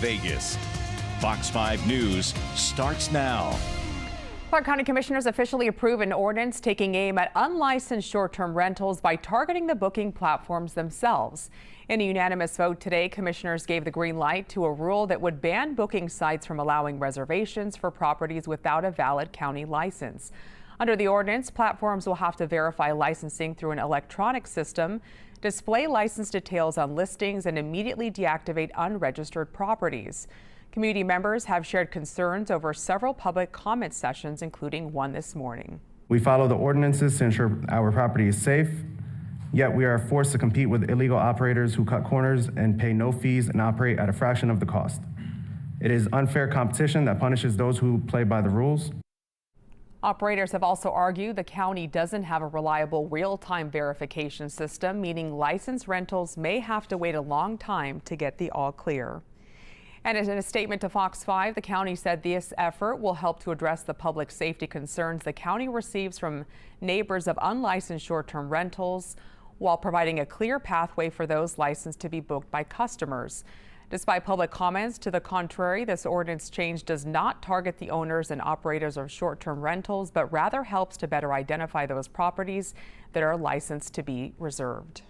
Vegas. Fox 5 News starts now. Clark County Commissioners officially approve an ordinance taking aim at unlicensed short-term rentals by targeting the booking platforms themselves. In a unanimous vote today, commissioners gave the green light to a rule that would ban booking sites from allowing reservations for properties without a valid county license. Under the ordinance, platforms will have to verify licensing through an electronic system, display license details on listings, and immediately deactivate unregistered properties. Community members have shared concerns over several public comment sessions, including one this morning. We follow the ordinances to ensure our property is safe, yet we are forced to compete with illegal operators who cut corners and pay no fees and operate at a fraction of the cost. It is unfair competition that punishes those who play by the rules. Operators have also argued the county doesn't have a reliable real-time verification system, meaning licensed rentals may have to wait a long time to get the all clear. And in a statement to Fox 5, the county said this effort will help to address the public safety concerns the county receives from neighbors of unlicensed short-term rentals, while providing a clear pathway for those licensed to be booked by customers. Despite public comments to the contrary, this ordinance change does not target the owners and operators of short-term rentals, but rather helps to better identify those properties that are licensed to be reserved.